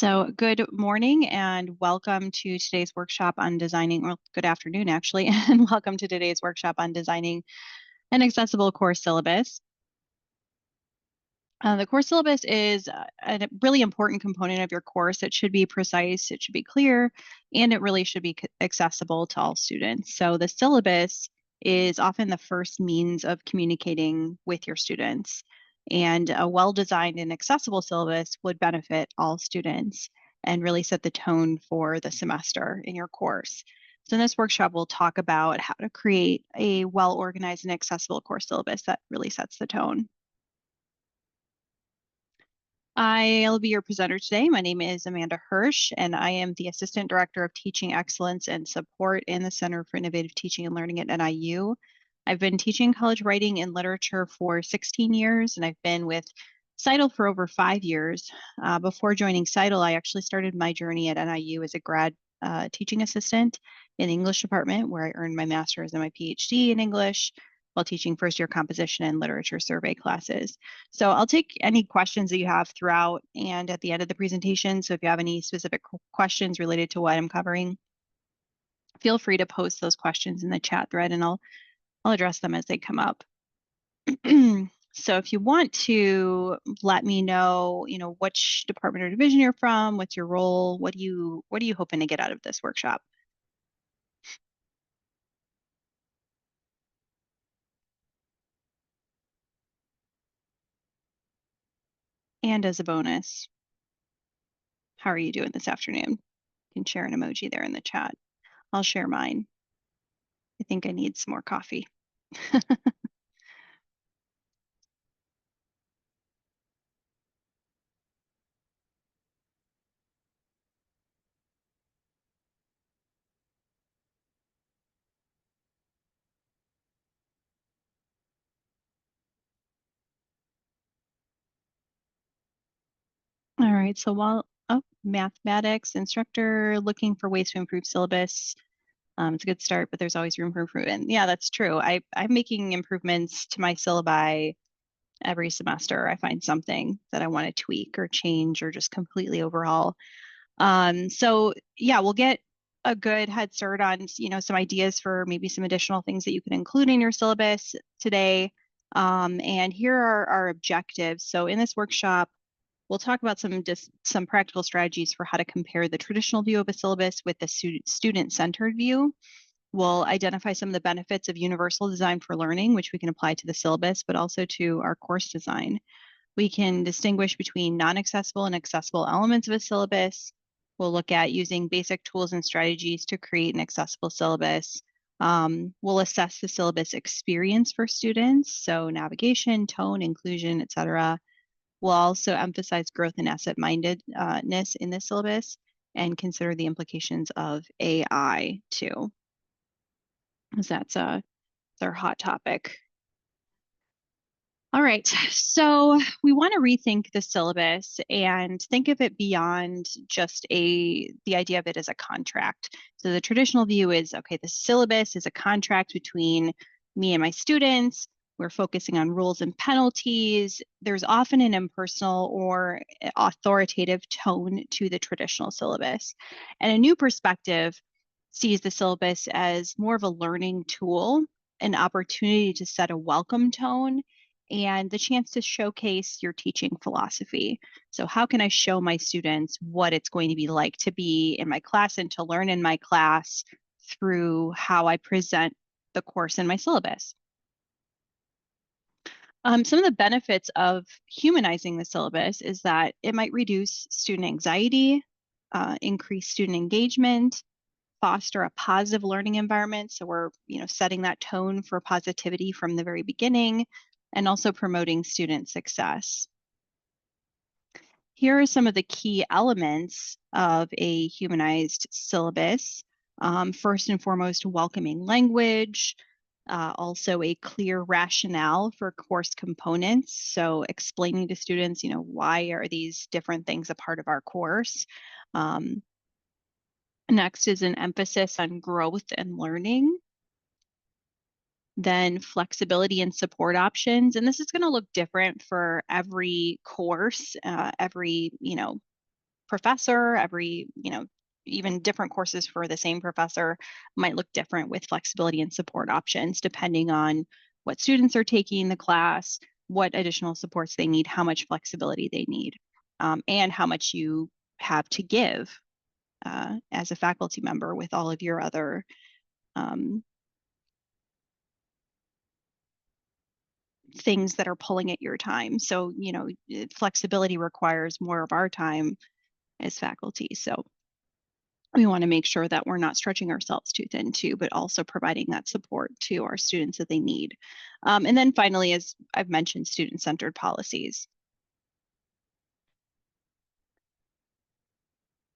So good morning and welcome to today's workshop on designing, or good afternoon actually, and welcome to today's workshop on designing an accessible course syllabus. The course syllabus is a really important component of your course. It should be precise, it should be clear, and it really should be accessible to all students. So the syllabus is often the first means of communicating with your students. And a well-designed and accessible syllabus would benefit all students and really set the tone for the semester in your course. So in this workshop, we'll talk about how to create a well-organized and accessible course syllabus that really sets the tone. I'll be your presenter today. My name is Amanda Hirsch, and I am the Assistant Director of Teaching Excellence and Support in the Center for Innovative Teaching and Learning at NIU. I've been teaching college writing and literature for 16 years, and I've been with CITL for over 5 years. Before joining CITL, I actually started my journey at NIU as a grad teaching assistant in the English department, where I earned my master's and my PhD in English while teaching first-year composition and literature survey classes. So I'll take any questions that you have throughout and at the end of the presentation. So if you have any specific questions related to what I'm covering, feel free to post those questions in the chat thread and I'll address them as they come up. So if you want to let me know, which department or division you're from, what's your role, what are you hoping to get out of this workshop? And as a bonus, how are you doing this afternoon? You can share an emoji there in the chat. I'll share mine. I think I need some more coffee. All right, so mathematics instructor looking for ways to improve syllabus. It's a good start, but there's always room for improvement. Yeah, that's true. I'm making improvements to my syllabi every semester. I find something that I want to tweak or change or just completely overhaul. So yeah, we'll get a good head start on, some ideas for maybe some additional things that you can include in your syllabus today. And here are our objectives. So in this workshop, we'll talk about some practical strategies for how to compare the traditional view of a syllabus with the student-centered view. We'll identify some of the benefits of universal design for learning, which we can apply to the syllabus, but also to our course design. We can distinguish between non-accessible and accessible elements of a syllabus. We'll look at using basic tools and strategies to create an accessible syllabus. We'll assess the syllabus experience for students, so navigation, tone, inclusion, etc. We'll also emphasize growth and asset-mindedness in the syllabus and consider the implications of AI too, because that's their hot topic. All right, so we want to rethink the syllabus and think of it beyond just the idea of it as a contract. So the traditional view is, okay, the syllabus is a contract between me and my students. We're focusing on rules and penalties. There's often an impersonal or authoritative tone to the traditional syllabus. And a new perspective sees the syllabus as more of a learning tool, an opportunity to set a welcome tone, and the chance to showcase your teaching philosophy. So how can I show my students what it's going to be like to be in my class and to learn in my class through how I present the course in my syllabus? Some of the benefits of humanizing the syllabus is that it might reduce student anxiety, increase student engagement, foster a positive learning environment. So we're, setting that tone for positivity from the very beginning and also promoting student success. Here are some of the key elements of a humanized syllabus. First and foremost, welcoming language, also a clear rationale for course components. So explaining to students, why are these different things a part of our course? Next is an emphasis on growth and learning. Then flexibility and support options. And this is going to look different for every course, every, professor, every, even different courses for the same professor might look different with flexibility and support options depending on what students are taking the class, what additional supports they need, how much flexibility they need, and how much you have to give as a faculty member with all of your other things that are pulling at your time. So, flexibility requires more of our time as faculty. So we want to make sure that we're not stretching ourselves too thin too, but also providing that support to our students that they need. And then finally, as I've mentioned, student-centered policies.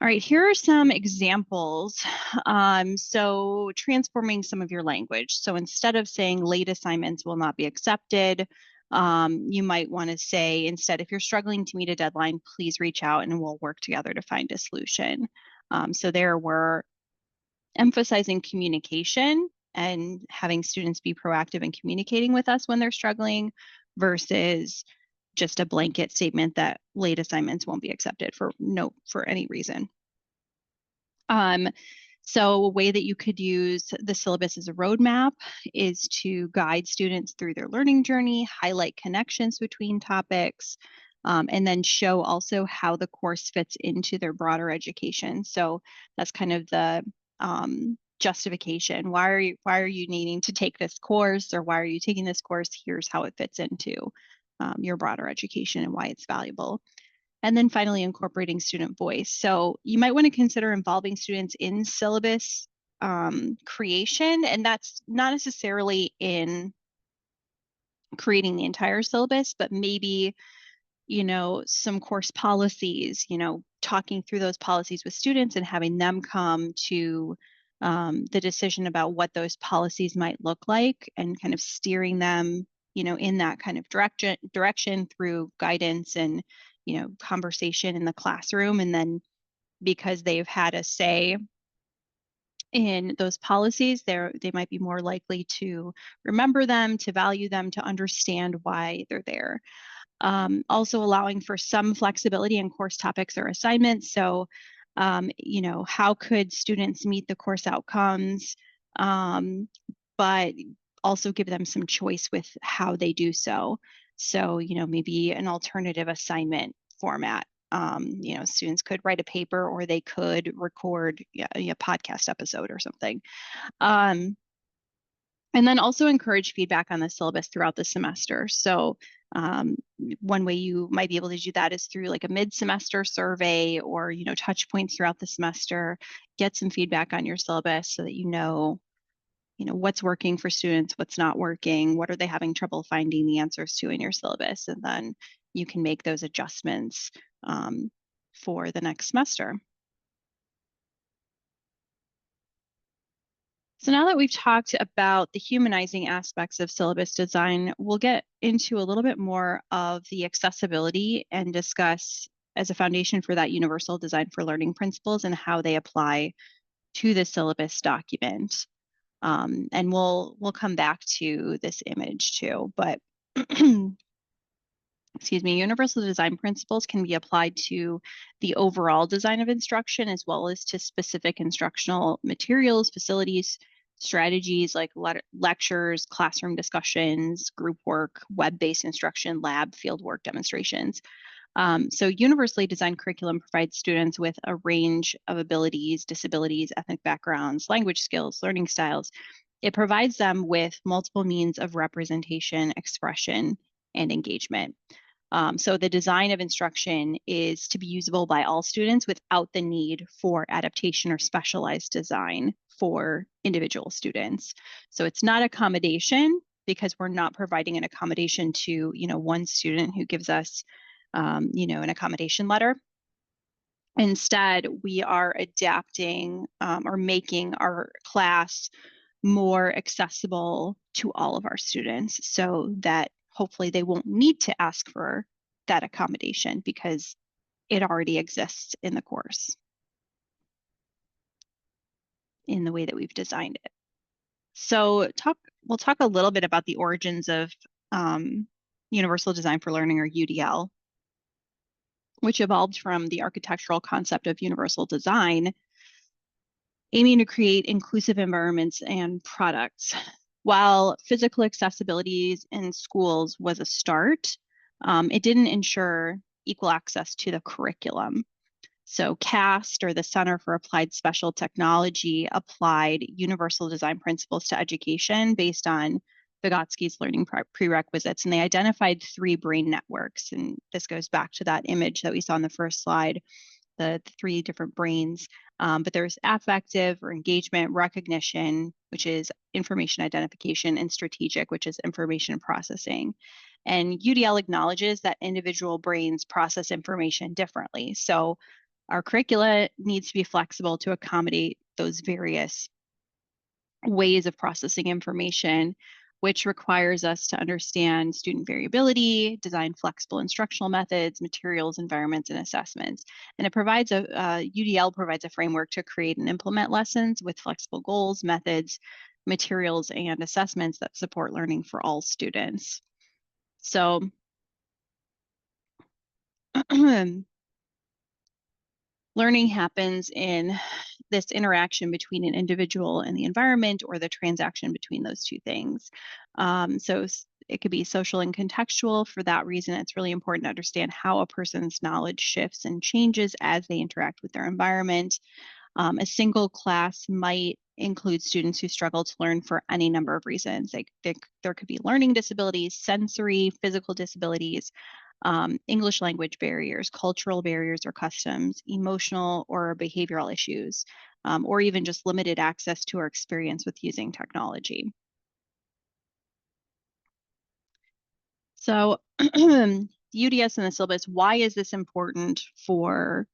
All right, here are some examples. So transforming some of your language. So instead of saying late assignments will not be accepted, you might want to say instead, if you're struggling to meet a deadline, please reach out and we'll work together to find a solution. So there we're emphasizing communication and having students be proactive in communicating with us when they're struggling versus just a blanket statement that late assignments won't be accepted for any reason. So a way that you could use the syllabus as a roadmap is to guide students through their learning journey, highlight connections between topics, and then show also how the course fits into their broader education. So that's kind of the justification. Why are you needing to take this course, or why are you taking this course? Here's how it fits into your broader education and why it's valuable. And then finally, incorporating student voice. So you might want to consider involving students in syllabus creation, and that's not necessarily in creating the entire syllabus, but maybe, some course policies, talking through those policies with students and having them come to the decision about what those policies might look like and kind of steering them, in that kind of direction through guidance and, conversation in the classroom. And then because they've had a say in those policies, they might be more likely to remember them, to value them, to understand why they're there. Also allowing for some flexibility in course topics or assignments. So, how could students meet the course outcomes, but also give them some choice with how they do so. So, maybe an alternative assignment format. Students could write a paper or they could record a podcast episode or something. And then also encourage feedback on the syllabus throughout the semester. So one way you might be able to do that is through like a mid-semester survey or, touch points throughout the semester, get some feedback on your syllabus so that what's working for students, what's not working, what are they having trouble finding the answers to in your syllabus, and then you can make those adjustments for the next semester. So now that we've talked about the humanizing aspects of syllabus design, we'll get into a little bit more of the accessibility and discuss as a foundation for that universal design for learning principles and how they apply to the syllabus document. And we'll come back to this image too, but excuse me, universal design principles can be applied to the overall design of instruction as well as to specific instructional materials, facilities, strategies like lectures, classroom discussions, group work, web-based instruction, lab, fieldwork demonstrations. So universally designed curriculum provides students with a range of abilities, disabilities, ethnic backgrounds, language skills, learning styles. It provides them with multiple means of representation, expression, and engagement. So the design of instruction is to be usable by all students without the need for adaptation or specialized design for individual students. So it's not accommodation because we're not providing an accommodation to, one student who gives us, an accommodation letter. Instead, we are adapting or making our class more accessible to all of our students so that hopefully they won't need to ask for that accommodation because it already exists in the course in the way that we've designed it. So we'll talk a little bit about the origins of Universal Design for Learning, or UDL. which evolved from the architectural concept of universal design, aiming to create inclusive environments and products. While physical accessibility in schools was a start, it didn't ensure equal access to the curriculum. So CAST, or the Center for Applied Special Technology, applied universal design principles to education based on Vygotsky's learning prerequisites, and they identified 3 brain networks. And this goes back to that image that we saw on the first slide, the 3 different brains. But there's affective or engagement, recognition, which is information identification, and strategic, which is information processing. And UDL acknowledges that individual brains process information differently. So our curricula needs to be flexible to accommodate those various ways of processing information, which requires us to understand student variability, design flexible instructional methods, materials, environments, and assessments. And it provides UDL provides a framework to create and implement lessons with flexible goals, methods, materials, and assessments that support learning for all students. So learning happens in this interaction between an individual and the environment, or the transaction between those two things. So it could be social and contextual. For that reason, it's really important to understand how a person's knowledge shifts and changes as they interact with their environment. A single class might include students who struggle to learn for any number of reasons. Like there could be learning disabilities, sensory, physical disabilities, English language barriers, cultural barriers or customs, emotional or behavioral issues, or even just limited access to or experience with using technology. So the UDS and the syllabus, why is this important for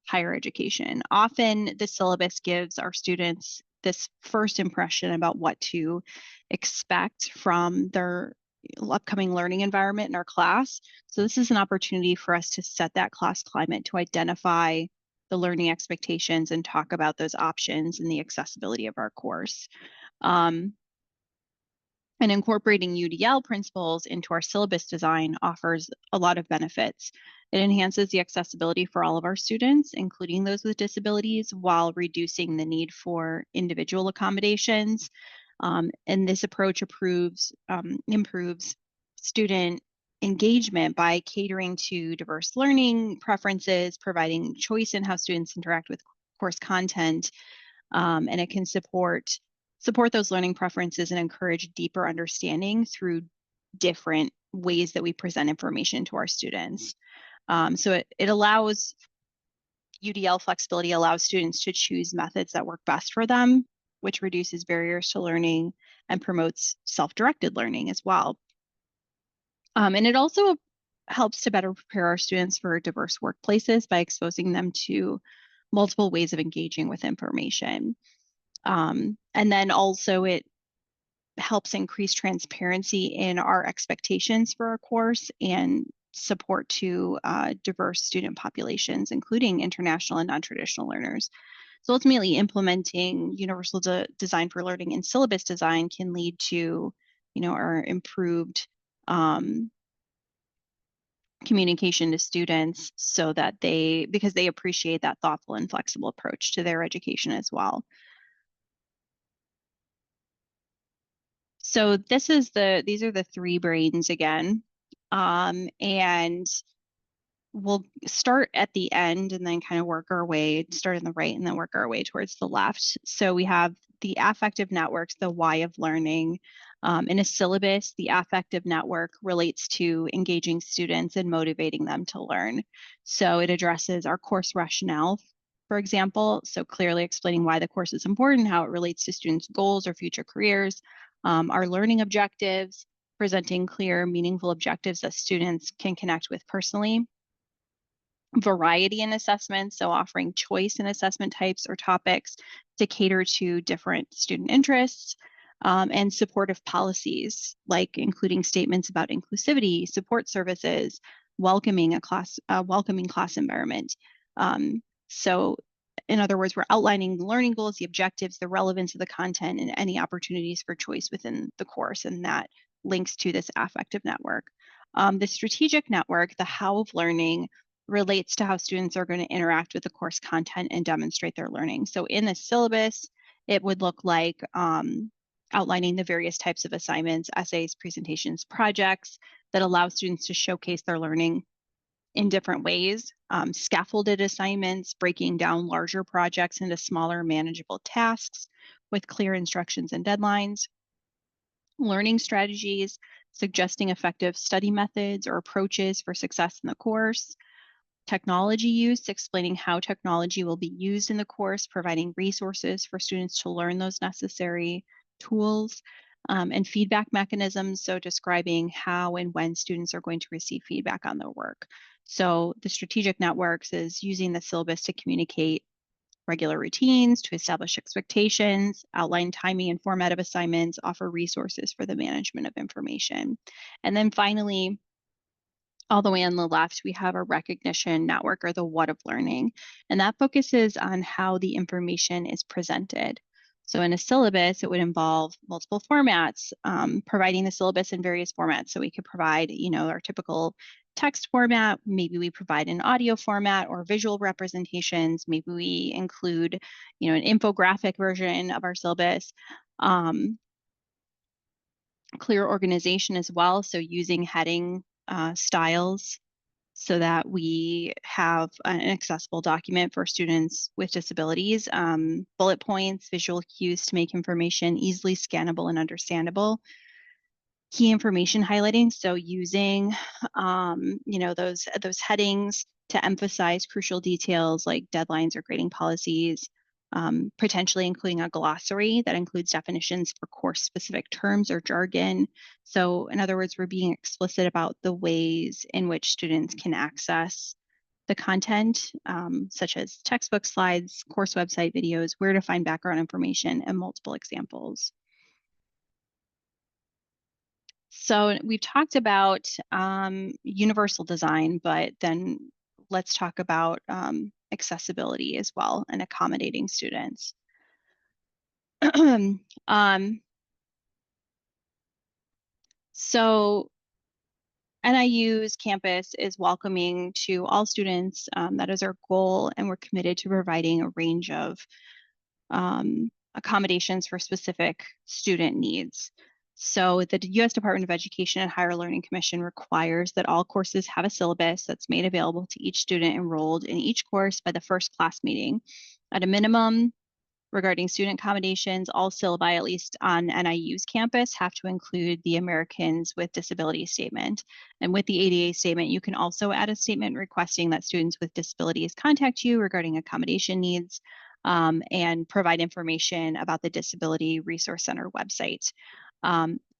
higher education? Often the syllabus gives our students this first impression about what to expect from their upcoming learning environment in our class. So this is an opportunity for us to set that class climate, to identify the learning expectations and talk about those options and the accessibility of our course. And incorporating UDL principles into our syllabus design offers a lot of benefits. It enhances the accessibility for all of our students, including those with disabilities, while reducing the need for individual accommodations. And this approach improves student engagement by catering to diverse learning preferences, providing choice in how students interact with course content, and it can support those learning preferences and encourage deeper understanding through different ways that we present information to our students. So it allows UDL flexibility, allows students to choose methods that work best for them, which reduces barriers to learning and promotes self-directed learning as well. And it also helps to better prepare our students for diverse workplaces by exposing them to multiple ways of engaging with information. And then also it helps increase transparency in our expectations for our course and support to diverse student populations, including international and non-traditional learners. So ultimately, implementing universal design for learning and syllabus design can lead to, our improved communication to students, so that because they appreciate that thoughtful and flexible approach to their education as well. So these are the 3 brains again. And we'll start at the end and then kind of work our way, start on the right and then work our way towards the left. So we have the affective networks, the why of learning. In a syllabus, the affective network relates to engaging students and motivating them to learn. So it addresses our course rationale, for example, so clearly explaining why the course is important, how it relates to students' goals or future careers, our learning objectives, presenting clear, meaningful objectives that students can connect with personally. Variety in assessments, so offering choice in assessment types or topics to cater to different student interests, and supportive policies, like including statements about inclusivity, support services, welcoming class environment. So in other words, we're outlining the learning goals, the objectives, the relevance of the content, and any opportunities for choice within the course, and that links to this affective network. The strategic network, the how of learning, relates to how students are going to interact with the course content and demonstrate their learning. So in the syllabus, it would look like outlining the various types of assignments, essays, presentations, projects that allow students to showcase their learning in different ways. Scaffolded assignments, breaking down larger projects into smaller manageable tasks with clear instructions and deadlines. Learning strategies, suggesting effective study methods or approaches for success in the course. Technology use, explaining how technology will be used in the course, providing resources for students to learn those necessary tools, and feedback mechanisms, so describing how and when students are going to receive feedback on their work. So the strategic networks is using the syllabus to communicate regular routines, to establish expectations, outline timing and format of assignments, offer resources for the management of information. And then finally, all the way on the left, we have a recognition network, or the what of learning, and that focuses on how the information is presented. So in a syllabus, it would involve multiple formats, providing the syllabus in various formats. So we could provide, our typical text format. Maybe we provide an audio format or visual representations. Maybe we include, an infographic version of our syllabus. Clear organization as well. So using heading styles so that we have an accessible document for students with disabilities, bullet points, visual cues to make information easily scannable and understandable. Key information highlighting, so using those headings to emphasize crucial details like deadlines or grading policies, potentially including a glossary that includes definitions for course-specific terms or jargon. So in other words, we're being explicit about the ways in which students can access the content, such as textbook slides, course website videos, where to find background information, and multiple examples. So we've talked about universal design, but then let's talk about accessibility as well and accommodating students. So NIU's campus is welcoming to all students. That is our goal, and we're committed to providing a range of accommodations for specific student needs. So the U.S. Department of Education and Higher Learning Commission requires that all courses have a syllabus that's made available to each student enrolled in each course by the first class meeting. At a minimum, regarding student accommodations, all syllabi, at least on NIU's campus, have to include the Americans with Disabilities statement. And with the ADA statement, you can also add a statement requesting that students with disabilities contact you regarding accommodation needs, and provide information about the Disability Resource Center website.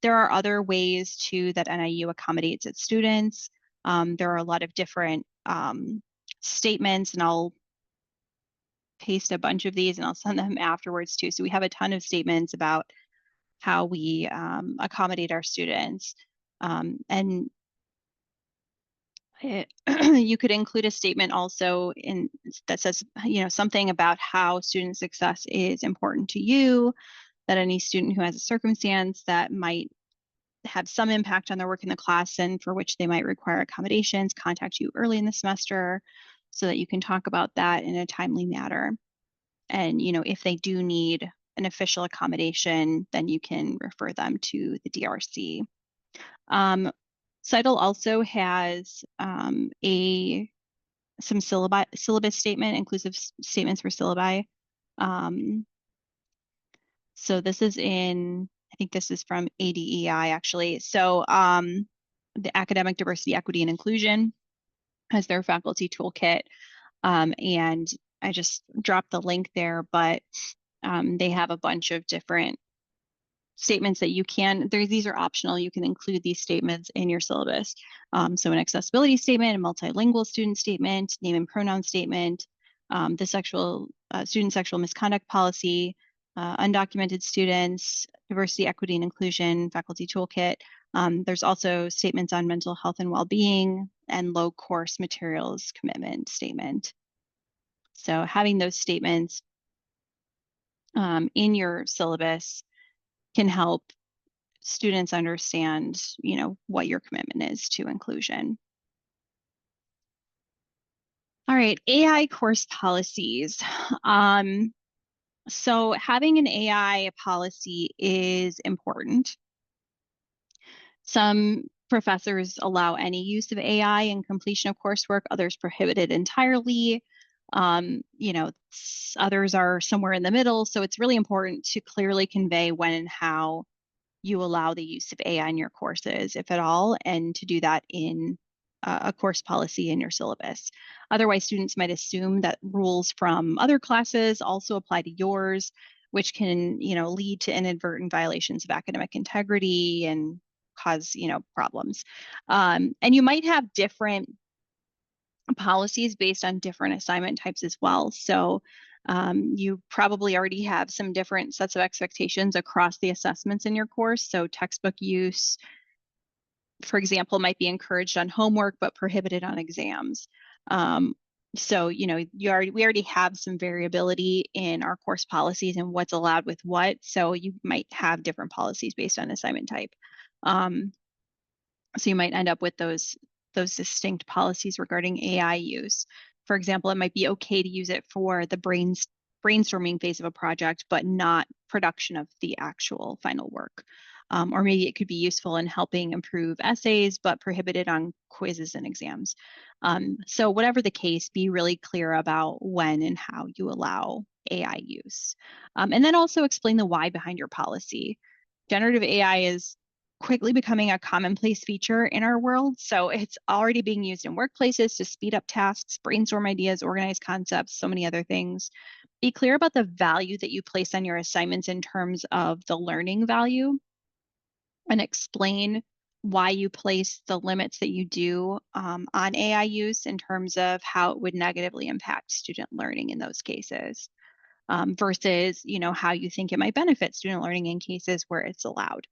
There are other ways too that NIU accommodates its students. There are a lot of different statements, and I'll paste a bunch of these and I'll send them afterwards too. So we have a ton of statements about how we accommodate our students. And you could include a statement also that says, something about how student success is important to you, that any student who has a circumstance that might have some impact on their work in the class and for which they might require accommodations, contact you early in the semester so that you can talk about that in a timely manner. And, if they do need an official accommodation, then you can refer them to the DRC. CITL also has some syllabus statement, inclusive statements for syllabi. So this is I think this is from ADEI actually. So the Academic Diversity, Equity, and Inclusion has their faculty toolkit. And I just dropped the link there, but they have a bunch of different statements that these are optional. You can include these statements in your syllabus. So an accessibility statement, a multilingual student statement, name and pronoun statement, the student sexual misconduct policy, undocumented students, diversity, equity, and inclusion, faculty toolkit. There's also statements on mental health and well-being, and low course materials commitment statement. So having those statements in your syllabus can help students understand, what your commitment is to inclusion. All right, AI course policies. So having an AI policy is important. Some professors allow any use of AI in completion of coursework, others prohibit it entirely. Others are somewhere in the middle. So it's really important to clearly convey when and how you allow the use of AI in your courses, if at all, and to do that in a course policy in your syllabus. Otherwise, students might assume that rules from other classes also apply to yours, which can, lead to inadvertent violations of academic integrity and cause, problems. And you might have different policies based on different assignment types as well. So you probably already have some different sets of expectations across the assessments in your course. So textbook use, for example, might be encouraged on homework but prohibited on exams. So we already have some variability in our course policies and what's allowed with what. So you might have different policies based on assignment type. So you might end up with those distinct policies regarding AI use. For example, it might be okay to use it for the brainstorming phase of a project, but not production of the actual final work. Or maybe it could be useful in helping improve essays, but prohibited on quizzes and exams. So whatever the case, be really clear about when and how you allow AI use. And then also explain the why behind your policy. Generative AI is quickly becoming a commonplace feature in our world. So it's already being used in workplaces to speed up tasks, brainstorm ideas, organize concepts, so many other things. Be clear about the value that you place on your assignments in terms of the learning value, and explain why you place the limits that you do on AI use in terms of how it would negatively impact student learning in those cases, versus how you think it might benefit student learning in cases where it's allowed.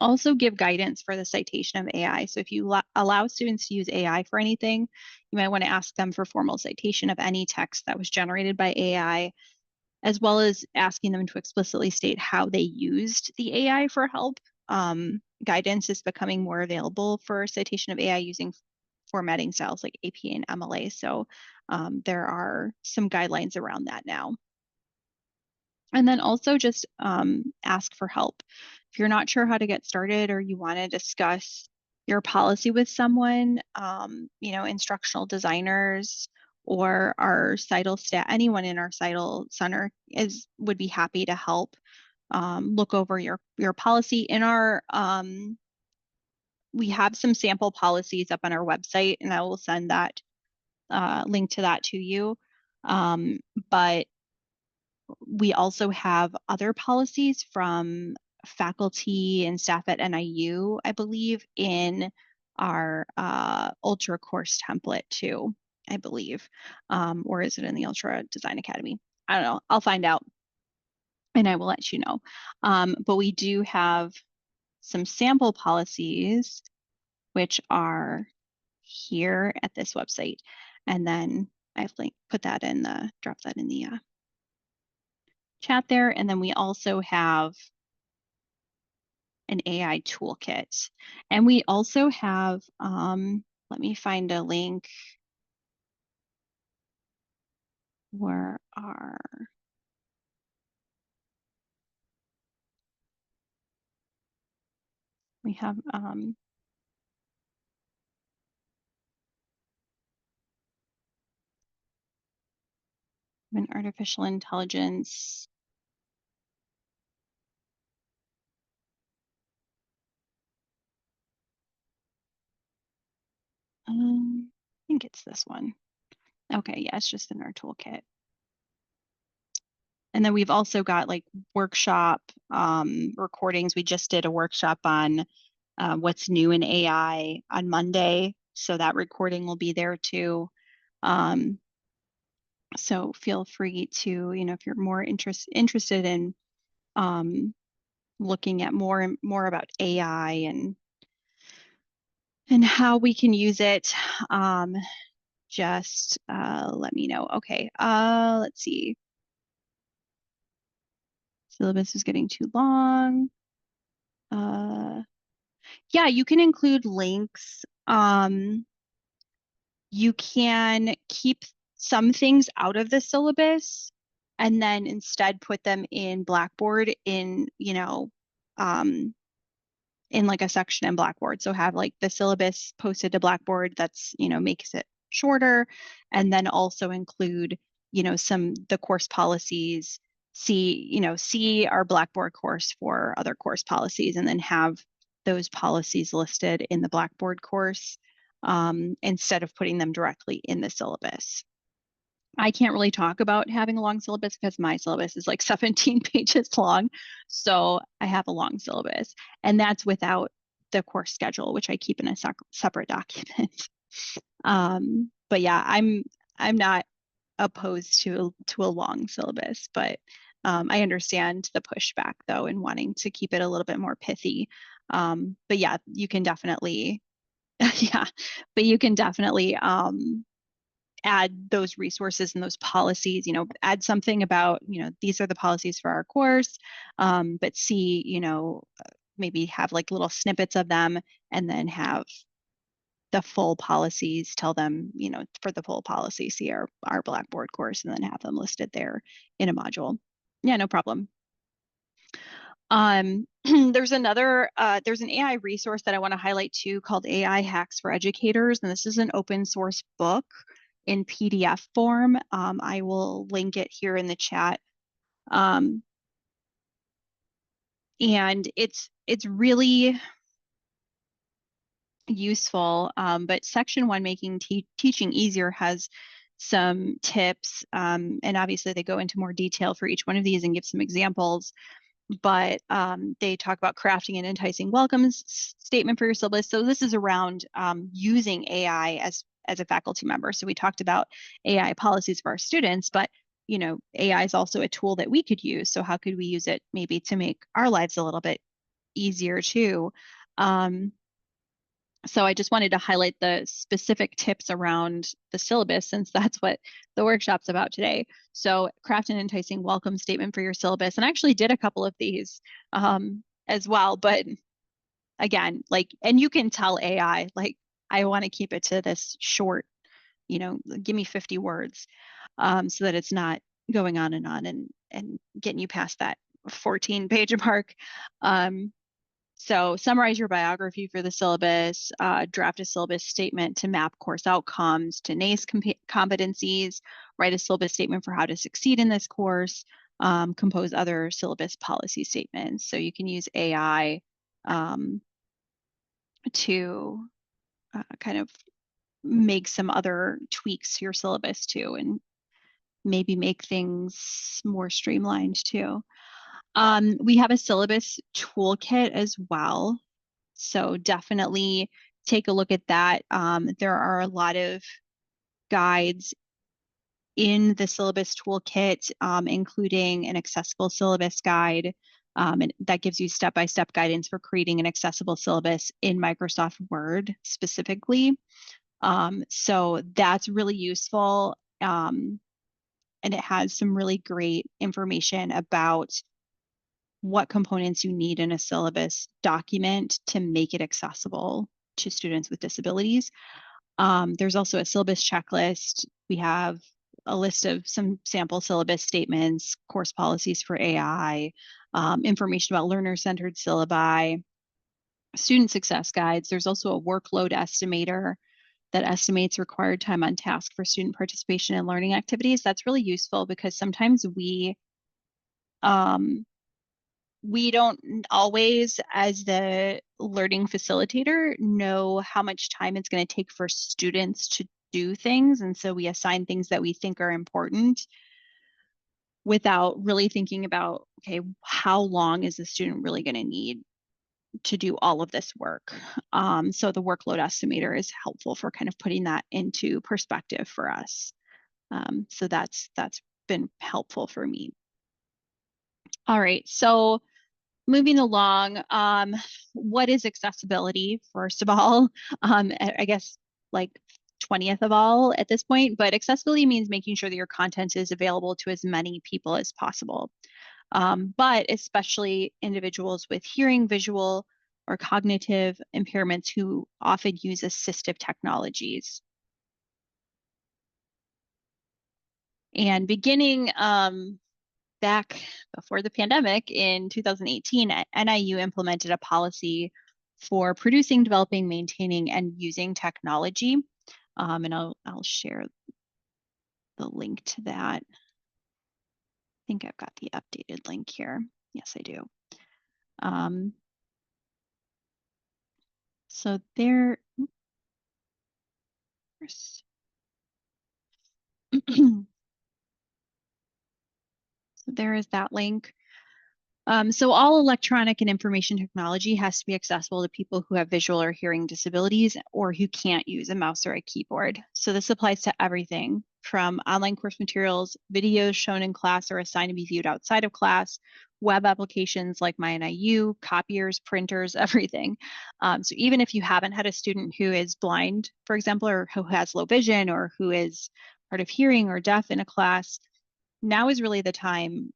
Also give guidance for the citation of AI. So if you allow students to use AI for anything, you might want to ask them for formal citation of any text that was generated by AI, as well as asking them to explicitly state how they used the AI for help. Guidance is becoming more available for citation of AI using formatting styles like APA and MLA. So there are some guidelines around that now. And then also just ask for help. If you're not sure how to get started or you want to discuss your policy with someone, instructional designers or our CITL staff, anyone in our CITL center would be happy to help look over your policy. In our we have some sample policies up on our website, and I will send that link to that to you. But we also have other policies from faculty and staff at NIU, I believe, in our Ultra course template too, I believe. Or is it in the Ultra Design Academy? I don't know. I'll find out and I will let you know. But we do have some sample policies, which are here at this website. And then I've put that in drop that in the chat there. And then we also have an AI toolkit. And we also have, let me find a link where we have an artificial intelligence. I think it's this one. Okay, yeah, it's just in our toolkit. And then we've also got like workshop recordings. We just did a workshop on what's new in AI on Monday. So that recording will be there too. So feel free to, if you're more interested in looking at more about AI and how we can use it, just let me know. Okay, let's see. Syllabus is getting too long. Yeah, you can include links. you can keep some things out of the syllabus and then instead put them in Blackboard um, in like a section in Blackboard. So have like the syllabus posted to Blackboard that's, makes it shorter, and then also include, the course policies, see our Blackboard course for other course policies, and then have those policies listed in the Blackboard course instead of putting them directly in the syllabus. I can't really talk about having a long syllabus because my syllabus is like 17 pages long. So I have a long syllabus, and that's without the course schedule, which I keep in a separate document. But yeah, I'm not opposed to a long syllabus, but I understand the pushback though in wanting to keep it a little bit more pithy. But yeah, you can definitely yeah, but you can definitely add those resources and those policies, add something about, these are the policies for our course, but see, maybe have like little snippets of them, and then have the full policies, tell them, for the full policy, see our Blackboard course, and then have them listed there in a module. Yeah, no problem. There's an AI resource that I want to highlight too called AI Hacks for Educators, and this is an open source book in PDF form. I will link it here in the chat. And it's really useful. But section 1, making teaching easier, has some tips. And obviously they go into more detail for each one of these and give some examples. But they talk about crafting an enticing welcomes statement for your syllabus. So this is around using AI as a faculty member. So we talked about AI policies for our students, but AI is also a tool that we could use. So how could we use it maybe to make our lives a little bit easier too? So I just wanted to highlight the specific tips around the syllabus, since that's what the workshop's about today. So craft an enticing welcome statement for your syllabus. And I actually did a couple of these as well. But again, and you can tell AI, I want to keep it to this short, give me 50 words, so that it's not going on and getting you past that 14-page mark. So summarize your biography for the syllabus, draft a syllabus statement to map course outcomes to NACE competencies, write a syllabus statement for how to succeed in this course, compose other syllabus policy statements. So you can use AI to kind of make some other tweaks to your syllabus too, and maybe make things more streamlined too. We have a syllabus toolkit as well. So definitely take a look at that. There are a lot of guides in the syllabus toolkit, including an accessible syllabus guide, and that gives you step-by-step guidance for creating an accessible syllabus in Microsoft Word specifically. So that's really useful. And it has some really great information about what components you need in a syllabus document to make it accessible to students with disabilities. There's also a syllabus checklist. We have a list of some sample syllabus statements, course policies for AI, information about learner-centered syllabi, student success guides. There's also a workload estimator that estimates required time on task for student participation in learning activities. That's really useful because sometimes we don't always, as the learning facilitator, know how much time it's going to take for students to do things. And so we assign things that we think are important without really thinking about, okay, how long is the student really going to need to do all of this work? So the workload estimator is helpful for kind of putting that into perspective for us. So that's been helpful for me. All right, so moving along, what is accessibility, first of all? I guess like 20th of all at this point, but accessibility means making sure that your content is available to as many people as possible. But especially individuals with hearing, visual, or cognitive impairments who often use assistive technologies. And beginning back before the pandemic in 2018, NIU implemented a policy for producing, developing, maintaining, and using technology. And I'll share the link to that. I think I've got the updated link here. Yes, I do. So there, so there is that link. So all electronic and information technology has to be accessible to people who have visual or hearing disabilities or who can't use a mouse or a keyboard. So this applies to everything from online course materials, videos shown in class or assigned to be viewed outside of class, web applications like MyNIU, copiers, printers, everything. So even if you haven't had a student who is blind, for example, or who has low vision or who is hard of hearing or deaf in a class, now is really the time,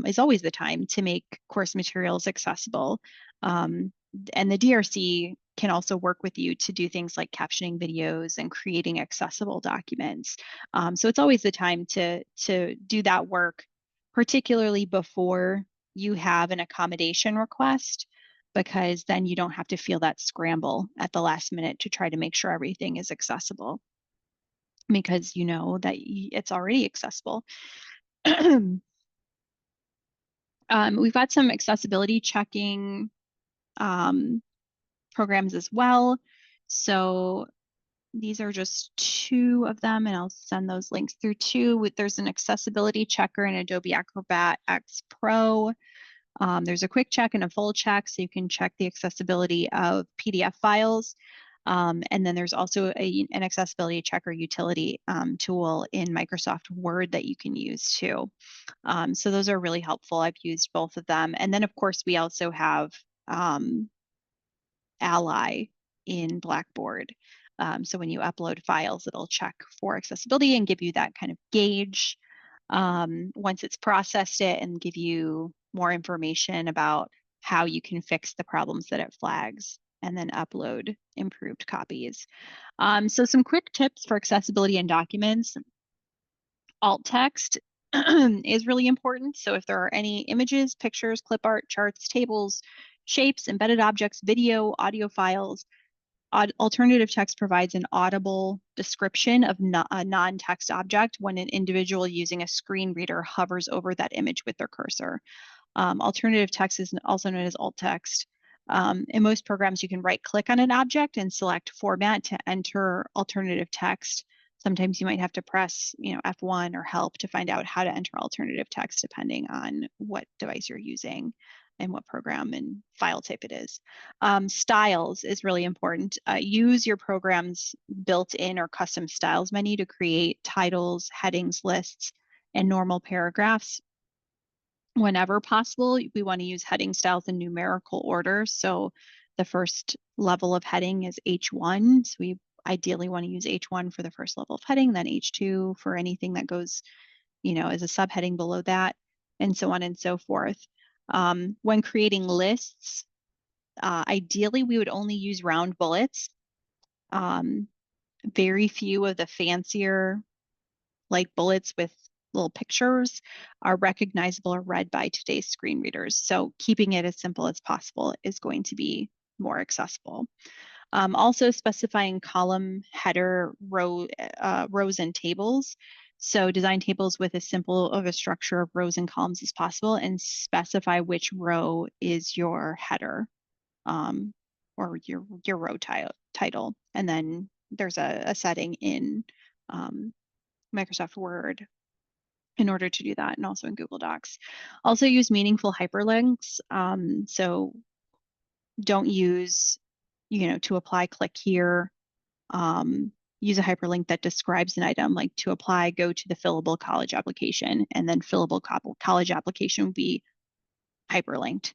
is always the time to make course materials accessible. And the DRC can also work with you to do things like captioning videos and creating accessible documents. So it's always the time to do that work, particularly before you have an accommodation request, because then you don't have to feel that scramble at the last minute to try to make sure everything is accessible, because you know that it's already accessible. We've got some accessibility checking programs as well. So these are just two of them, and I'll send those links through too. There's an accessibility checker in Adobe Acrobat X Pro. There's a quick check and a full check, so you can check the accessibility of PDF files. And then there's also an accessibility checker utility tool in Microsoft Word that you can use too. So those are really helpful. I've used both of them. And then of course we also have Ally in Blackboard. So when you upload files, it'll check for accessibility and give you that kind of gauge once it's processed it, and give you more information about how you can fix the problems that it flags and then upload improved copies. So some quick tips for accessibility in documents. Alt text is really important. So if there are any images, pictures, clip art, charts, tables, shapes, embedded objects, video, audio files, alternative text provides an audible description of a non-text object when an individual using a screen reader hovers over that image with their cursor. Alternative text is also known as alt text. In most programs, you can right-click on an object and select format to enter alternative text. Sometimes you might have to press, F1 or help to find out how to enter alternative text depending on what device you're using and what program and file type it is. Styles is really important. Use your program's built-in or custom styles menu to create titles, headings, lists, and normal paragraphs. Whenever possible, we want to use heading styles in numerical order. So the first level of heading is H1. So we ideally want to use H1 for the first level of heading, then H2 for anything that goes, as a subheading below that, and so on and so forth. When creating lists, ideally we would only use round bullets. Very few of the fancier like bullets with little pictures are recognizable or read by today's screen readers. So keeping it as simple as possible is going to be more accessible. Also specifying column, header, rows, and tables. So design tables with as simple of a structure of rows and columns as possible, and specify which row is your header or your row title. And then there's a setting in Microsoft Word in order to do that, and also in Google Docs. Also use meaningful hyperlinks. So don't use, to apply, click here. Use a hyperlink that describes an item, like to apply, go to the fillable college application, and then fillable college application would be hyperlinked.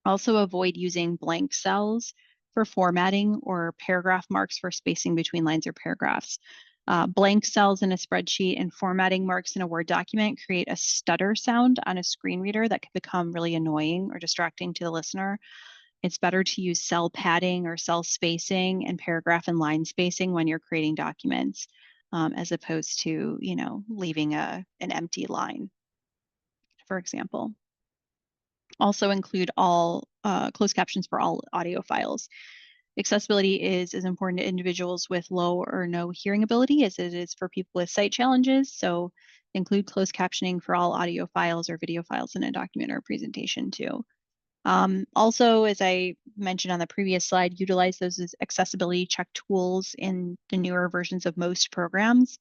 Also avoid using blank cells for formatting or paragraph marks for spacing between lines or paragraphs. Blank cells in a spreadsheet and formatting marks in a Word document create a stutter sound on a screen reader that can become really annoying or distracting to the listener. It's better to use cell padding or cell spacing and paragraph and line spacing when you're creating documents, as opposed to, leaving an empty line, for example. Also include all closed captions for all audio files. Accessibility is as important to individuals with low or no hearing ability as it is for people with sight challenges. So include closed captioning for all audio files or video files in a document or presentation too. Also, as I mentioned on the previous slide, utilize those as accessibility check tools in the newer versions of most programs.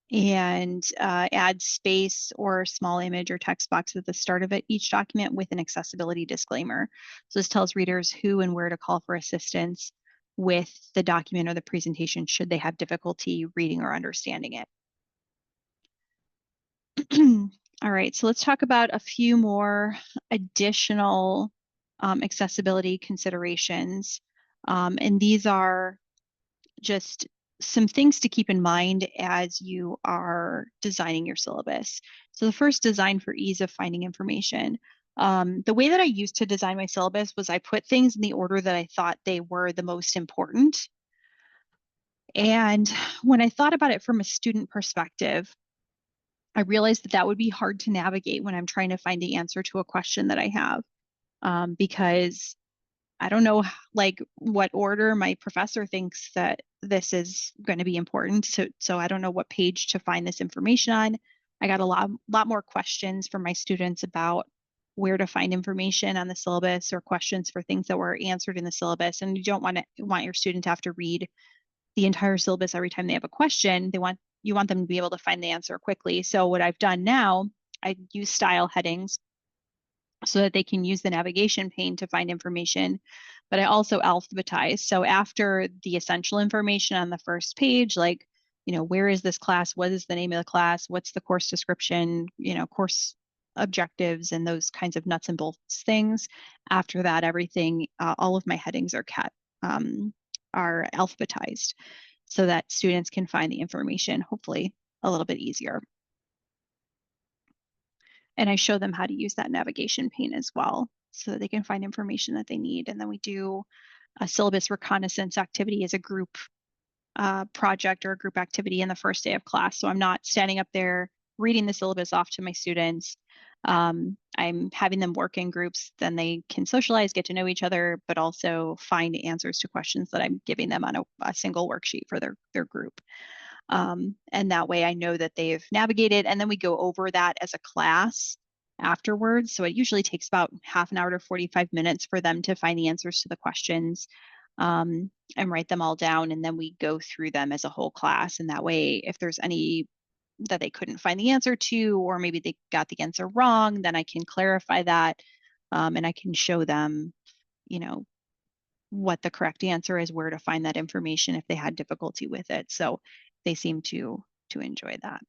And add space or small image or text box at the start of each document with an accessibility disclaimer. So this tells readers who and where to call for assistance with the document or the presentation should they have difficulty reading or understanding it. All right, so let's talk about a few more additional accessibility considerations. And these are just some things to keep in mind as you are designing your syllabus. So the first, design for ease of finding information. The way that I used to design my syllabus was I put things in the order that I thought they were the most important. And when I thought about it from a student perspective, I realized that that would be hard to navigate when I'm trying to find the answer to a question that I have, because I don't know like what order my professor thinks that this is going to be important. So I don't know what page to find this information on. I got a lot more questions from my students about where to find information on the syllabus or questions for things that were answered in the syllabus. And you don't want your student to have to read the entire syllabus every time they have a question. You want them to be able to find the answer quickly. So what I've done now, I use style headings so that they can use the navigation pane to find information, but I also alphabetize. So after the essential information on the first page, like, where is this class? What is the name of the class? What's the course description? Course objectives and those kinds of nuts and bolts things. After that, everything, all of my headings are alphabetized so that students can find the information, hopefully a little bit easier. And I show them how to use that navigation pane as well so that they can find information that they need. And then we do a syllabus reconnaissance activity as a group project or a group activity in the first day of class. So I'm not standing up there reading the syllabus off to my students. I'm having them work in groups, then they can socialize, get to know each other, but also find answers to questions that I'm giving them on a single worksheet for their group. And that way I know that they've navigated, and then we go over that as a class afterwards. So it usually takes about half an hour to 45 minutes for them to find the answers to the questions, and write them all down. And then we go through them as a whole class. And that way, if there's any that they couldn't find the answer to, or maybe they got the answer wrong, then I can clarify that. And I can show them, what the correct answer is, where to find that information if they had difficulty with it. So they seem to enjoy that.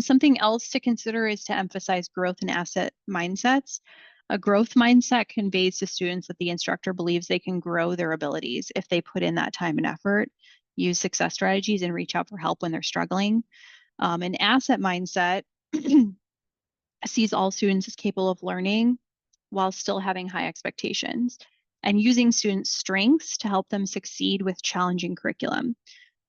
Something else to consider is to emphasize growth and asset mindsets. A growth mindset conveys to students that the instructor believes they can grow their abilities if they put in that time and effort, use success strategies, and reach out for help when they're struggling. An asset mindset sees all students as capable of learning while still having high expectations and using students' strengths to help them succeed with challenging curriculum.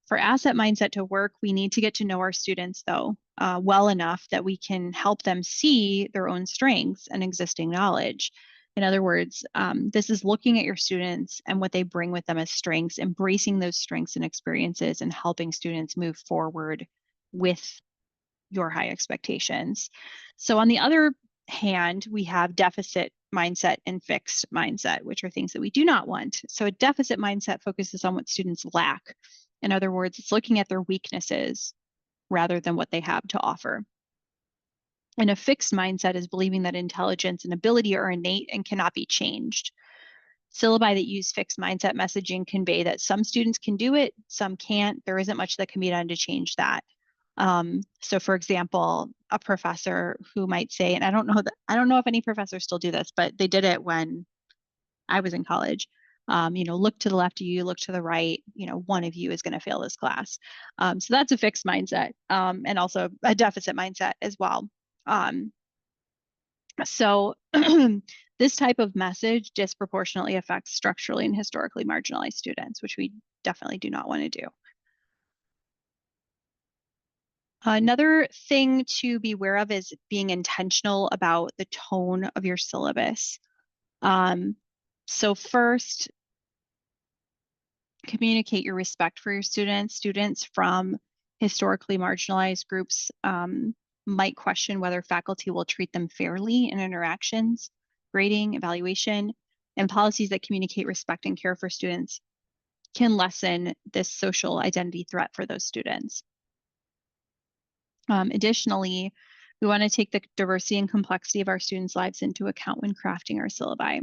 For asset mindset to work, we need to get to know our students, though, well enough that we can help them see their own strengths and existing knowledge. In other words, this is looking at your students and what they bring with them as strengths, embracing those strengths and experiences, and helping students move forward with your high expectations. So on the other hand, we have deficit mindset and fixed mindset, which are things that we do not want. So a deficit mindset focuses on what students lack. In other words, it's looking at their weaknesses rather than what they have to offer. And a fixed mindset is believing that intelligence and ability are innate and cannot be changed. Syllabi that use fixed mindset messaging convey that some students can do it, some can't. There isn't much that can be done to change that. So for example, a professor who might say, and I don't know if any professors still do this, but they did it when I was in college. Look to the left of you, look to the right, one of you is going to fail this class. So that's a fixed mindset, and also a deficit mindset as well. So this type of message disproportionately affects structurally and historically marginalized students, which we definitely do not want to do. Another thing to be aware of is being intentional about the tone of your syllabus. So first, communicate your respect for your students. Students from historically marginalized groups might question whether faculty will treat them fairly in interactions, grading, evaluation, and policies that communicate respect and care for students can lessen this social identity threat for those students. Additionally, we want to take the diversity and complexity of our students' lives into account when crafting our syllabi.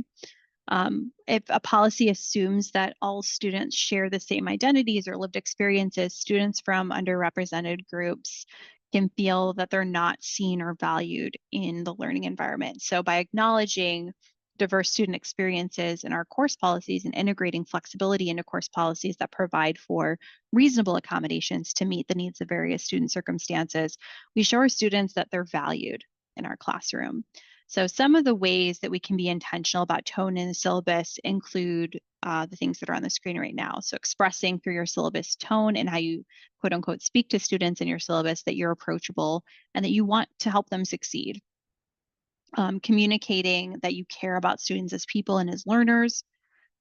If a policy assumes that all students share the same identities or lived experiences, students from underrepresented groups can feel that they're not seen or valued in the learning environment. So by acknowledging diverse student experiences in our course policies and integrating flexibility into course policies that provide for reasonable accommodations to meet the needs of various student circumstances, we show our students that they're valued in our classroom. So some of the ways that we can be intentional about tone in the syllabus include the things that are on the screen right now. So expressing through your syllabus tone and how you quote unquote speak to students in your syllabus that you're approachable and that you want to help them succeed. Communicating that you care about students as people and as learners,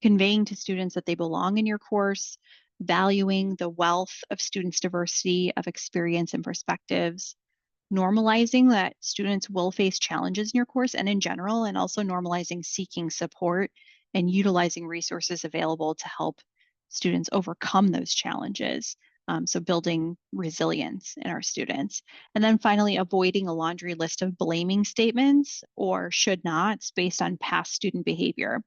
conveying to students that they belong in your course, valuing the wealth of students' diversity of experience and perspectives, normalizing that students will face challenges in your course and in general, and also normalizing seeking support and utilizing resources available to help students overcome those challenges. So building resilience in our students. And then finally, avoiding a laundry list of blaming statements or should nots based on past student behavior.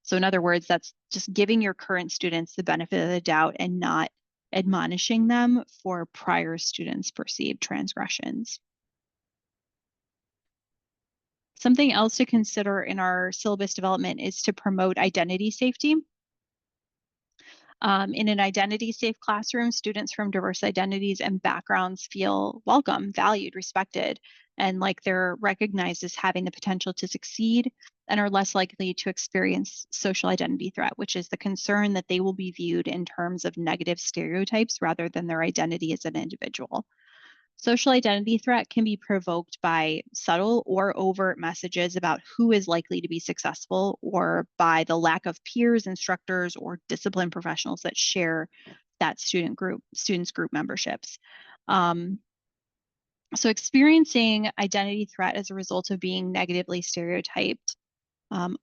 So in other words, that's just giving your current students the benefit of the doubt and not admonishing them for prior students' perceived transgressions. Something else to consider in our syllabus development is to promote identity safety. In an identity-safe classroom, students from diverse identities and backgrounds feel welcome, valued, respected, and like they're recognized as having the potential to succeed and are less likely to experience social identity threat, which is the concern that they will be viewed in terms of negative stereotypes rather than their identity as an individual. Social identity threat can be provoked by subtle or overt messages about who is likely to be successful or by the lack of peers, instructors, or discipline professionals that share that students group memberships. So experiencing identity threat as a result of being negatively stereotyped,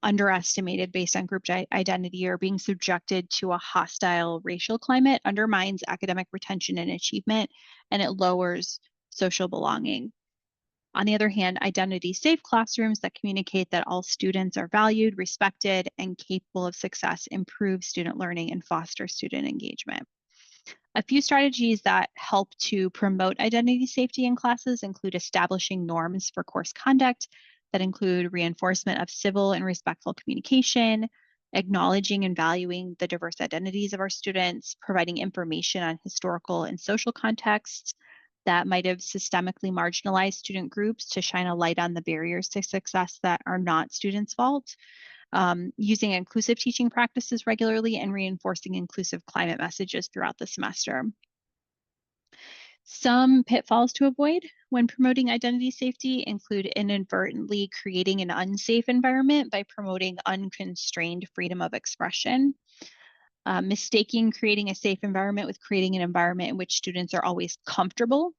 underestimated based on group identity, or being subjected to a hostile racial climate undermines academic retention and achievement, and it lowers social belonging. On the other hand, identity-safe classrooms that communicate that all students are valued, respected, and capable of success improve student learning and foster student engagement. A few strategies that help to promote identity safety in classes include establishing norms for course conduct that include reinforcement of civil and respectful communication, acknowledging and valuing the diverse identities of our students, providing information on historical and social contexts that might have systemically marginalized student groups to shine a light on the barriers to success that are not students' fault, using inclusive teaching practices regularly, and reinforcing inclusive climate messages throughout the semester. Some pitfalls to avoid when promoting identity safety include inadvertently creating an unsafe environment by promoting unconstrained freedom of expression, mistaking creating a safe environment with creating an environment in which students are always comfortable.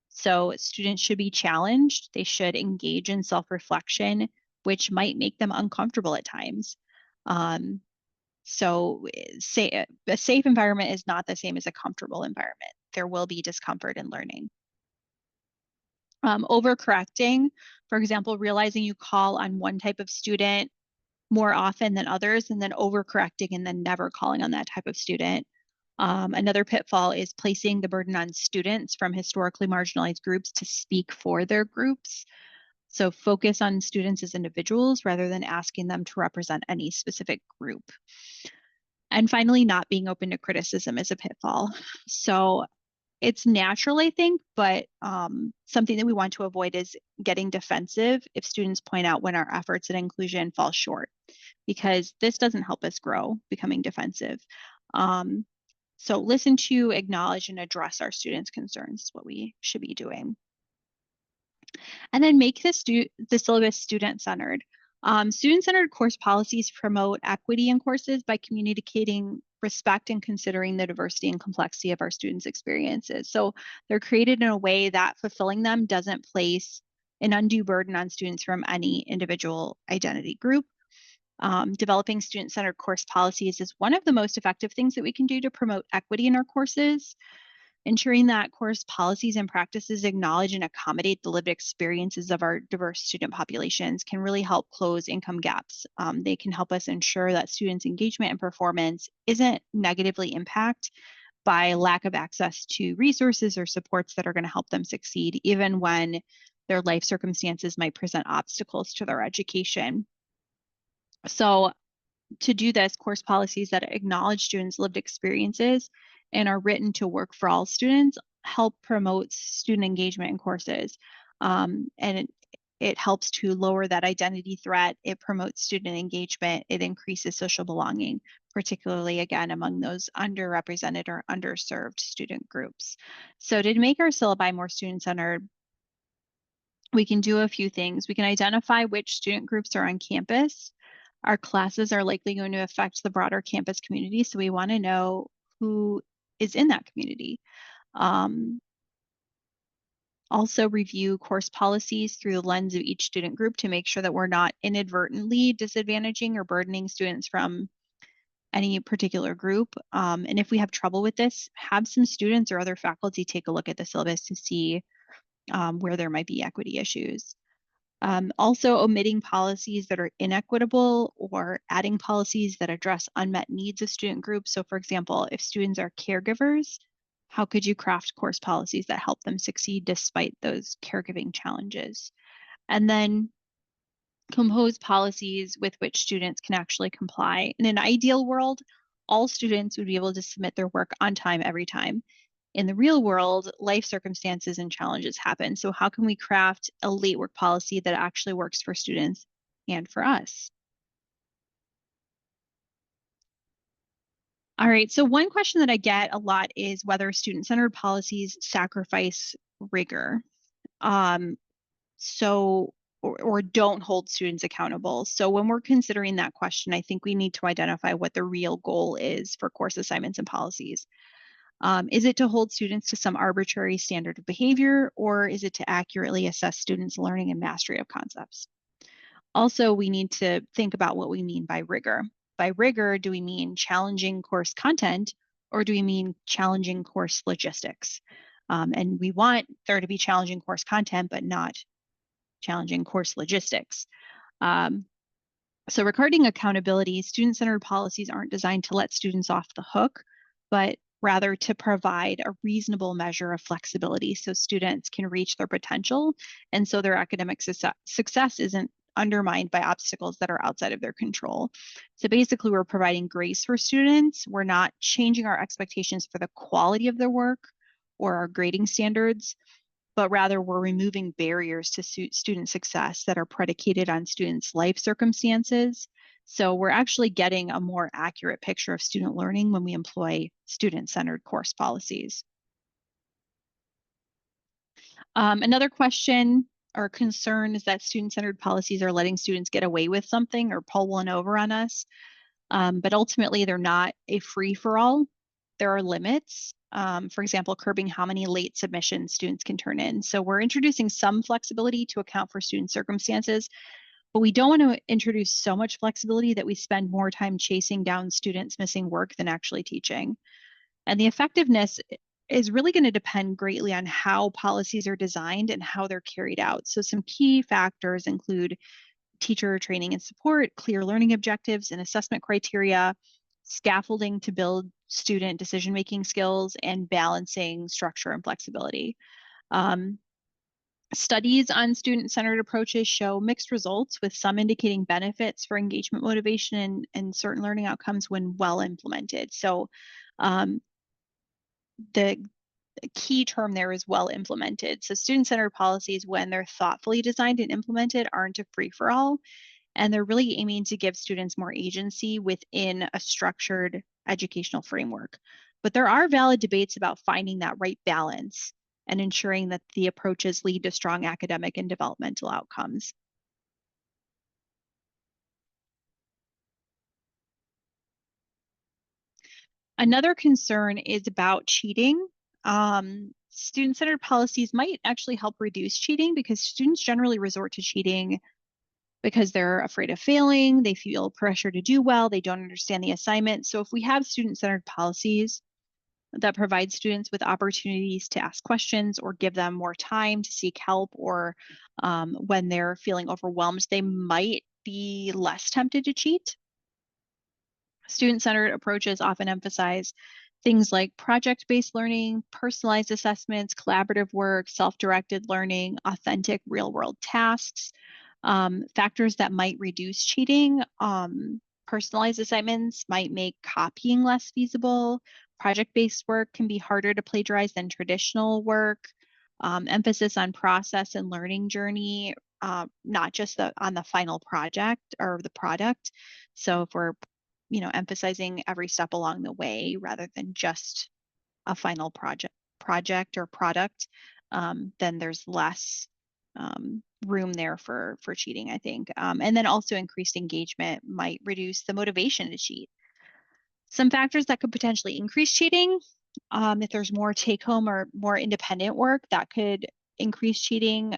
So students should be challenged. They should engage in self-reflection, which might make them uncomfortable at times. So say a safe environment is not the same as a comfortable environment. There will be discomfort in learning. Overcorrecting, for example, realizing you call on one type of student more often than others, and then overcorrecting and then never calling on that type of student. Another pitfall is placing the burden on students from historically marginalized groups to speak for their groups. So focus on students as individuals rather than asking them to represent any specific group. And finally, not being open to criticism is a pitfall. So It's natural, I think, but something that we want to avoid is getting defensive if students point out when our efforts at inclusion fall short, because this doesn't help us grow, becoming defensive. So listen to, acknowledge, and address our students' concerns is what we should be doing. And then make the syllabus student-centered. Student-centered course policies promote equity in courses by communicating respect and considering the diversity and complexity of our students' experiences. So they're created in a way that fulfilling them doesn't place an undue burden on students from any individual identity group. Developing student-centered course policies is one of the most effective things that we can do to promote equity in our courses. Ensuring that course policies and practices acknowledge and accommodate the lived experiences of our diverse student populations can really help close income gaps. They can help us ensure that students' engagement and performance isn't negatively impacted by lack of access to resources or supports that are going to help them succeed, even when their life circumstances might present obstacles to their education. So to do this, course policies that acknowledge students' lived experiences and are written to work for all students help promote student engagement in courses. And it helps to lower that identity threat. It promotes student engagement. It increases social belonging, particularly, again, among those underrepresented or underserved student groups. So to make our syllabi more student-centered, we can do a few things. We can identify which student groups are on campus. Our classes are likely going to affect the broader campus community, so we want to know who is in that community. Also review course policies through the lens of each student group to make sure that we're not inadvertently disadvantaging or burdening students from any particular group. And if we have trouble with this, have some students or other faculty take a look at the syllabus to see where there might be equity issues. Also omitting policies that are inequitable or adding policies that address unmet needs of student groups. So for example, if students are caregivers, how could you craft course policies that help them succeed despite those caregiving challenges? And then compose policies with which students can actually comply. In an ideal world, all students would be able to submit their work on time every time. In the real world, life circumstances and challenges happen. So how can we craft a late work policy that actually works for students and for us? All right, so one question that I get a lot is whether student-centered policies sacrifice rigor. Um, so or don't hold students accountable. So when we're considering that question, I think we need to identify what the real goal is for course assignments and policies. Is it to hold students to some arbitrary standard of behavior, or is it to accurately assess students' learning and mastery of concepts? Also, we need to think about what we mean by rigor. By rigor, do we mean challenging course content, or do we mean challenging course logistics? And we want there to be challenging course content, but not challenging course logistics. So regarding accountability, student-centered policies aren't designed to let students off the hook, but rather to provide a reasonable measure of flexibility so students can reach their potential and so their academic success isn't undermined by obstacles that are outside of their control. So basically, we're providing grace for students. We're not changing our expectations for the quality of their work or our grading standards, but rather we're removing barriers to student success that are predicated on students' life circumstances. So we're actually getting a more accurate picture of student learning when we employ student-centered course policies. Another question or concern is that student-centered policies are letting students get away with something or pull one over on us. But ultimately, they're not a free-for-all. There are limits. For example, curbing how many late submissions students can turn in. So we're introducing some flexibility to account for student circumstances, but we don't want to introduce so much flexibility that we spend more time chasing down students missing work than actually teaching. And the effectiveness is really going to depend greatly on how policies are designed and how they're carried out. So some key factors include teacher training and support, clear learning objectives and assessment criteria, scaffolding to build student decision-making skills, and balancing structure and flexibility. Studies on student-centered approaches show mixed results, with some indicating benefits for engagement motivation and certain learning outcomes when well implemented. So the key term there is well implemented. So student-centered policies, when they're thoughtfully designed and implemented, aren't a free-for-all, and they're really aiming to give students more agency within a structured educational framework. But there are valid debates about finding that right balance and ensuring that the approaches lead to strong academic and developmental outcomes. Another concern is about cheating. Student-centered policies might actually help reduce cheating because students generally resort to cheating because they're afraid of failing, they feel pressure to do well, they don't understand the assignment. So if we have student-centered policies that provide students with opportunities to ask questions or give them more time to seek help, or when they're feeling overwhelmed, they might be less tempted to cheat. Student-centered approaches often emphasize things like project-based learning, personalized assessments, collaborative work, self-directed learning, authentic real-world tasks, factors that might reduce cheating. Personalized assignments might make copying less feasible. Project-based work can be harder to plagiarize than traditional work. Emphasis on process and learning journey, not just on the final project or the product. So if we're emphasizing every step along the way rather than just a final project or product, then there's less room there for cheating, I think. And then also increased engagement might reduce the motivation to cheat. Some factors that could potentially increase cheating, if there's more take-home or more independent work, that could increase cheating.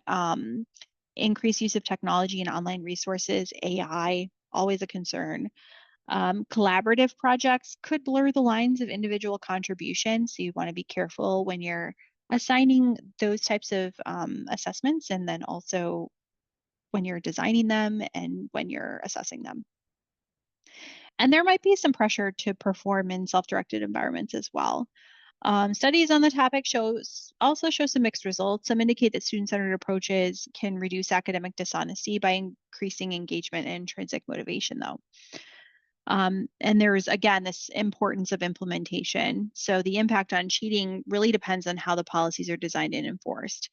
Increased use of technology and online resources, AI, always a concern. Collaborative projects could blur the lines of individual contribution, so you want to be careful when you're assigning those types of assessments, and then also when you're designing them and when you're assessing them. And there might be some pressure to perform in self-directed environments as well. Studies on the topic also show some mixed results. Some indicate that student-centered approaches can reduce academic dishonesty by increasing engagement and intrinsic motivation, though. And there's, again, this importance of implementation. So the impact on cheating really depends on how the policies are designed and enforced.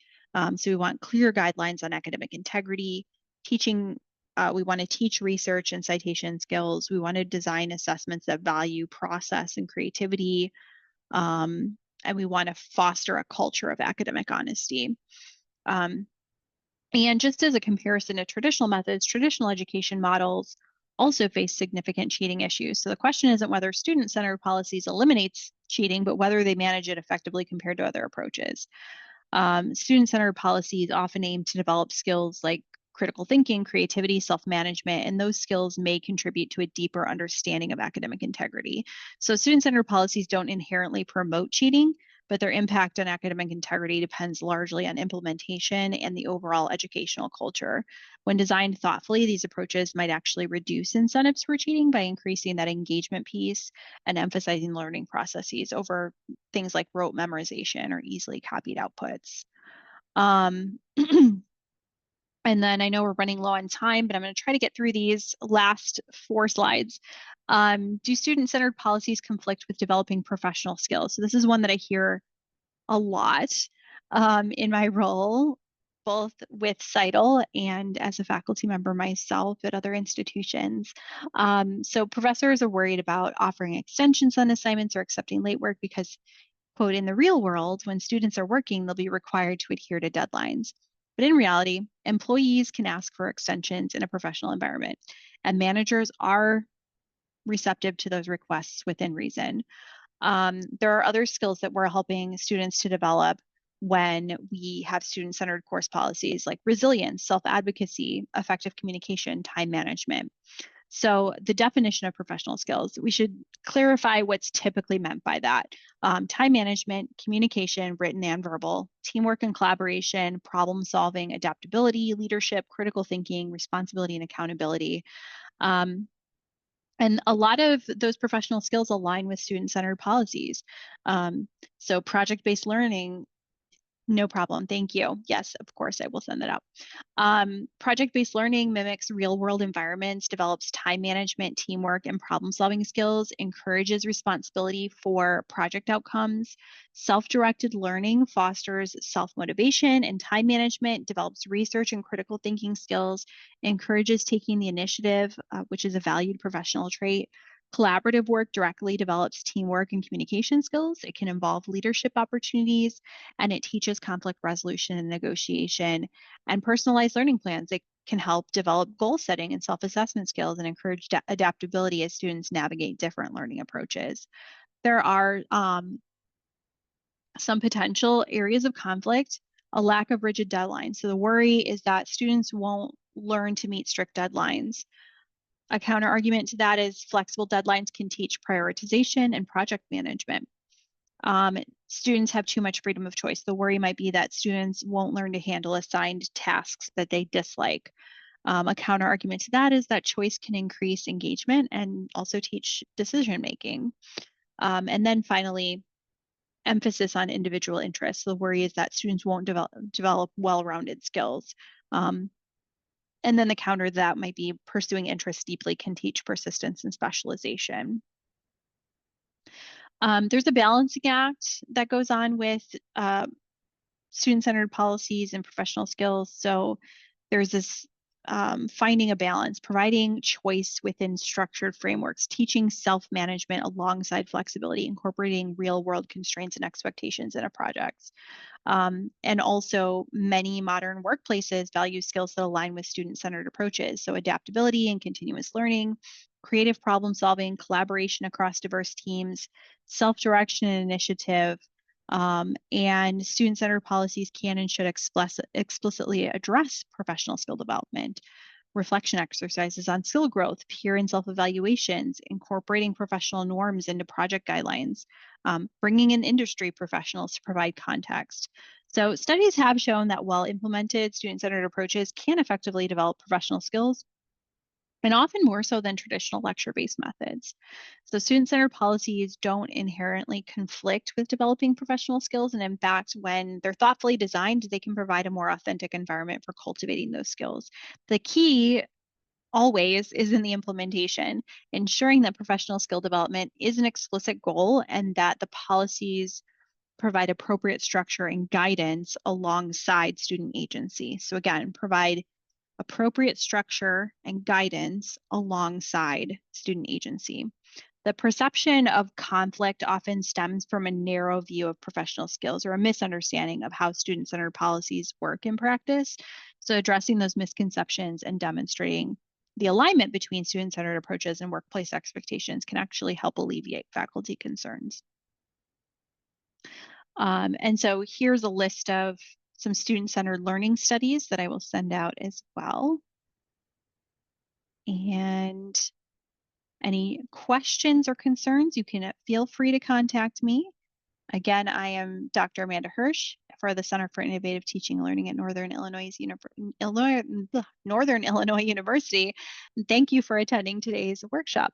So we want clear guidelines on academic integrity, teaching. We want to teach research and citation skills. We want to design assessments that value process and creativity. And we want to foster a culture of academic honesty. And just as a comparison to traditional methods, traditional education models also face significant cheating issues. So the question isn't whether student-centered policies eliminates cheating, but whether they manage it effectively compared to other approaches. Student-centered policies often aim to develop skills like critical thinking, creativity, self-management, and those skills may contribute to a deeper understanding of academic integrity. So student-centered policies don't inherently promote cheating, but their impact on academic integrity depends largely on implementation and the overall educational culture. When designed thoughtfully, these approaches might actually reduce incentives for cheating by increasing that engagement piece and emphasizing learning processes over things like rote memorization or easily copied outputs. And then I know we're running low on time, but I'm going to try to get through these last 4 slides. Do student-centered policies conflict with developing professional skills? So this is one that I hear a lot in my role, both with CITL and as a faculty member myself at other institutions. So professors are worried about offering extensions on assignments or accepting late work because, quote, in the real world, when students are working, they'll be required to adhere to deadlines. But in reality, employees can ask for extensions in a professional environment, and managers are receptive to those requests within reason. There are other skills that we're helping students to develop when we have student-centered course policies like resilience, self-advocacy, effective communication, time management. So the definition of professional skills, we should clarify what's typically meant by that. Time management, communication, written and verbal, teamwork and collaboration, problem solving, adaptability, leadership, critical thinking, responsibility and accountability. And a lot of those professional skills align with student-centered policies. So project-based learning No problem. Thank you. Yes, of course, I will send that out. Project-based learning mimics real-world environments, develops time management, teamwork, and problem-solving skills, encourages responsibility for project outcomes. Self-directed learning fosters self-motivation and time management, develops research and critical thinking skills, encourages taking the initiative, which is a valued professional trait. Collaborative work directly develops teamwork and communication skills. It can involve leadership opportunities, and it teaches conflict resolution and negotiation. And personalized learning plans, it can help develop goal setting and self-assessment skills and encourage adaptability as students navigate different learning approaches. There are some potential areas of conflict, a lack of rigid deadlines. So the worry is that students won't learn to meet strict deadlines. A counter argument to that is flexible deadlines can teach prioritization and project management. Students have too much freedom of choice. The worry might be that students won't learn to handle assigned tasks that they dislike. A counter argument to that is that choice can increase engagement and also teach decision making. And then finally, emphasis on individual interests. The worry is that students won't develop well-rounded skills. And then the counter to that might be pursuing interests deeply can teach persistence and specialization. There's a balancing act that goes on with student-centered policies and professional skills. So there's this finding a balance, providing choice within structured frameworks, teaching self-management alongside flexibility, incorporating real-world constraints and expectations in a project. And also many modern workplaces value skills that align with student-centered approaches. So adaptability and continuous learning, creative problem solving, collaboration across diverse teams, self-direction and initiative, and student-centered policies can and should explicitly address professional skill development, reflection exercises on skill growth, peer and self-evaluations, incorporating professional norms into project guidelines, bringing in industry professionals to provide context. So studies have shown that well-implemented student-centered approaches can effectively develop professional skills, and often more so than traditional lecture-based methods. So student-centered policies don't inherently conflict with developing professional skills, and in fact, when they're thoughtfully designed, they can provide a more authentic environment for cultivating those skills. The key always is in the implementation, ensuring that professional skill development is an explicit goal and that the policies provide appropriate structure and guidance alongside student agency. So again, provide appropriate structure and guidance alongside student agency. The perception of conflict often stems from a narrow view of professional skills or a misunderstanding of how student-centered policies work in practice. So addressing those misconceptions and demonstrating the alignment between student-centered approaches and workplace expectations can actually help alleviate faculty concerns. And so here's a list of some student-centered learning studies that I will send out as well. And any questions or concerns, you can feel free to contact me. Again, I am Dr. Amanda Hirsch for the Center for Innovative Teaching and Learning at Northern Illinois University. Thank you for attending today's workshop.